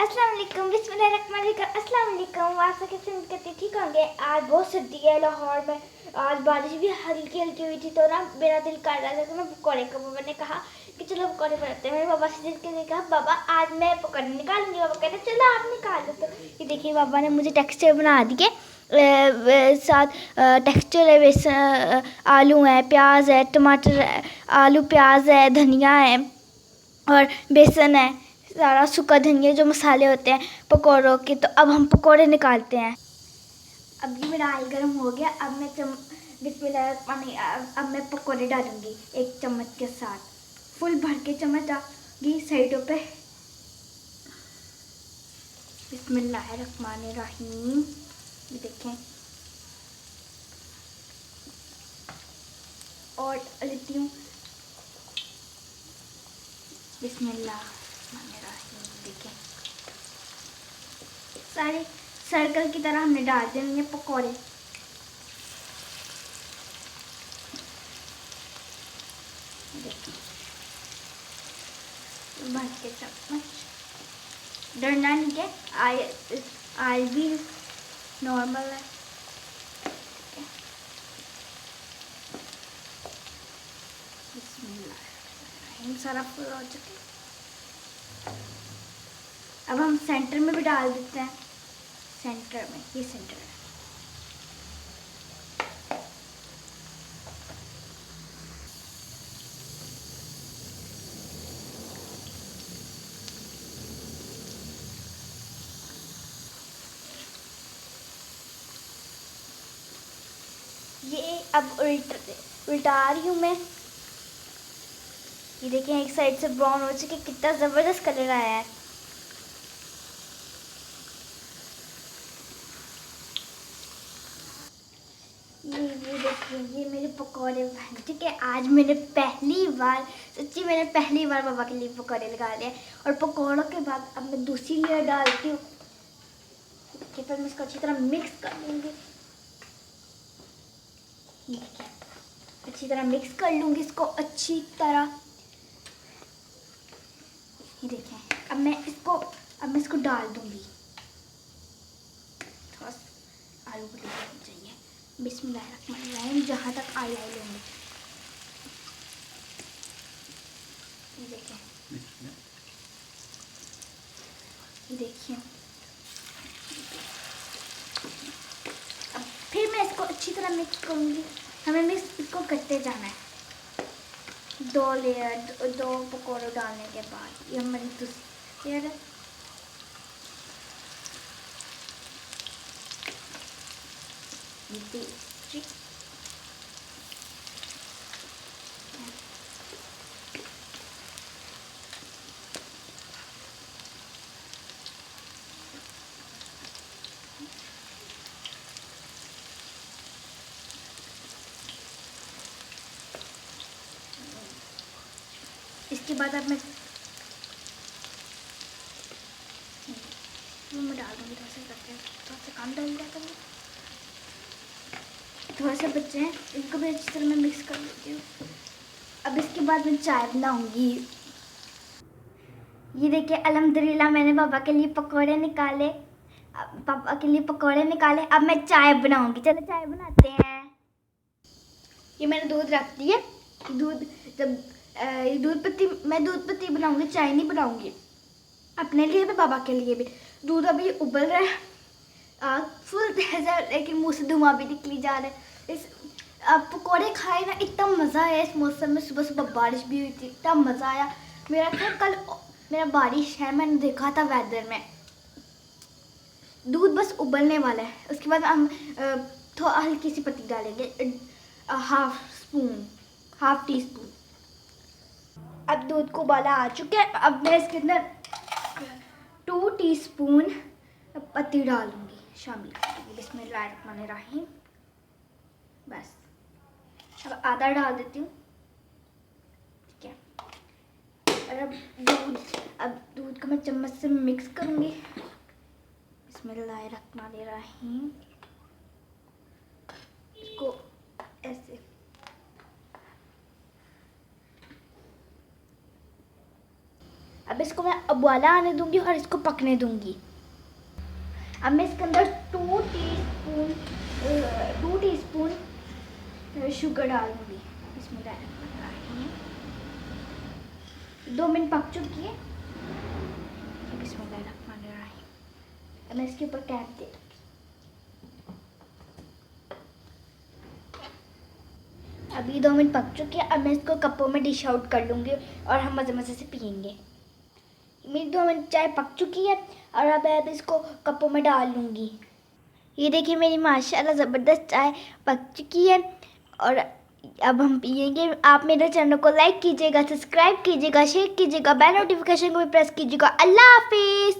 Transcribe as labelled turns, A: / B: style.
A: अस्सलाम वालेकुम, बिस्मिल्लाहिर्रहमानिर्रहीम। अस्सलाम वालेकुम। आप सब कैसे करते ठीक होंगे। आज बहुत सर्दी है लाहौर में। आज बारिश भी हल्की हल्की हुई थी तो ना मेरा दिल कर रहा था कि मैं पकौड़े खाऊं। मैंने कहा कि चलो पकौड़े बनाते हैं। मेरे पापा से जिद के कहा पापा आज मैं पकौड़े निकालूंगी। पापा कहते चलो आप निकाल लो। तो ये देखिए पापा ने मुझे टेक्सचर बना दिए। साथ टेक्सचर है, बेसन, आलू है, प्याज है, टमाटर है, आलू प्याज है, धनिया है और बेसन है, सारा सूखा धनिया जो मसाले होते हैं पकौड़ों के। तो अब हम पकौड़े निकालते हैं। अब ये मेरा ऑयल गर्म हो गया। अब मैं अब मैं पकौड़े डालूंगी एक चम्मच के साथ। फुल भर के चम्मच डालूंगी साइडों पे। बिस्मिल्लाहिर्रहमानिर्रहीम। ये देखें और लेती हूँ। बिस्मिल्लाहिर्रहमानिर्रहीम। देखें सारे सर्कल की तरह हमने डाल देंगे पकौड़े। भर के चम्मच डरना नहीं है। आई भी नॉर्मल है। बिस्मिल्लाह सारा फुल हो चुके। अब हम सेंटर में भी डाल देते हैं। सेंटर में ये सेंटर है। ये अब उल्टा रही हूँ मैं। ये देखिए एक साइड से ब्राउन हो चुके। कितना ज़बरदस्त कलर आया है। ये देखिए ये मेरे पकौड़े बन चुके। आज मैंने पहली बार, सच्ची मैंने पहली बार पापा के लिए पकौड़े लगा लिए। और पकौड़ों के बाद अब मैं दूसरी लेयर डालती हूँ। फिर मैं इसको अच्छी तरह मिक्स कर लूँगी। अच्छी तरह मिक्स कर लूँगी इसको अच्छी तरह। ये देखें अब मैं इसको डाल दूँगी। थोड़ा आलू को चाहिए। बिस्मिल्लाहिर्रहमानिर्रहीम। जहाँ तक आई लेंगे। ये देखें ये देखिए। अब फिर मैं इसको अच्छी तरह मिक्स करूँगी। हमें इसको करते जाना है। दो लेयर, दो पकौड़े डालने के बाद ये हमारी दूसरी लेयर है। दूसरी इसके बाद अब मैं डाल दूँगी। थोड़ा सा करते हैं, थोड़ा सा कम डाल दिया करूँगी। थोड़ा सा बच्चे हैं इनको भी अच्छी तरह मैं मिक्स कर देती हूँ। अब इसके बाद मैं चाय बनाऊँगी। ये देखिए अल्हम्दुलिल्लाह मैंने पापा के लिए पकौड़े निकाले। अब मैं चाय बनाऊँगी। चलो चाय बनाते हैं। ये मैंने दूध रख दिया। दूध जब ये दूध पत्ती बनाऊँगी, चाय नहीं बनाऊँगी। अपने लिए भी पापा के लिए भी। दूध अभी उबल रहा है। फुल तेज है लेकिन मुँह से धुआं भी निकली जा रहा है। इस पकौड़े खाए ना, इतना मज़ा आया इस मौसम में। सुबह सुबह बारिश भी हुई थी, इतना मज़ा आया। मेरा ख्याल कल मेरा बारिश है, मैंने देखा था वेदर में। दूध बस उबलने वाला है। उसके बाद हम थोड़ा हल्की सी पत्ती डालेंगे, हाफ टी स्पून। अब दूध को उबाला आ चुका है। अब मैं इसके अंदर 2 टीस्पून पत्ती डालूंगी, शामिल करूँगी। बिस्मिल्लाहिर्रहमानिर्रहीम। बस अब आधा डाल देती हूँ। ठीक है। और अब दूध को मैं चम्मच से मिक्स करूँगी। बिस्मिल्लाहिर्रहमानिर्रहीम। इसको ऐसे अब इसको मैं उबाला आने दूंगी और इसको पकने दूंगी। अब मैं इसके अंदर 2 टीस्पून शुगर डालूंगी। इसमें 2 मिनट पक चुकी है। इसमें मैं इसके ऊपर कैप दे दूंगी। अभी 2 मिनट पक चुकी है। अब मैं इसको कपों में डिश आउट कर लूँगी और हम मज़े मज़े से पियेंगे। मेरी 2 मिनट चाय पक चुकी है और अब मैं इसको कपों में डाल लूँगी। ये देखिए मेरी माशाल्लाह ज़बरदस्त चाय पक चुकी है और अब हम पियेंगे। आप मेरे चैनल को लाइक कीजिएगा, सब्सक्राइब कीजिएगा, शेयर कीजिएगा, बेल नोटिफिकेशन को भी प्रेस कीजिएगा। अल्लाह हाफिज़।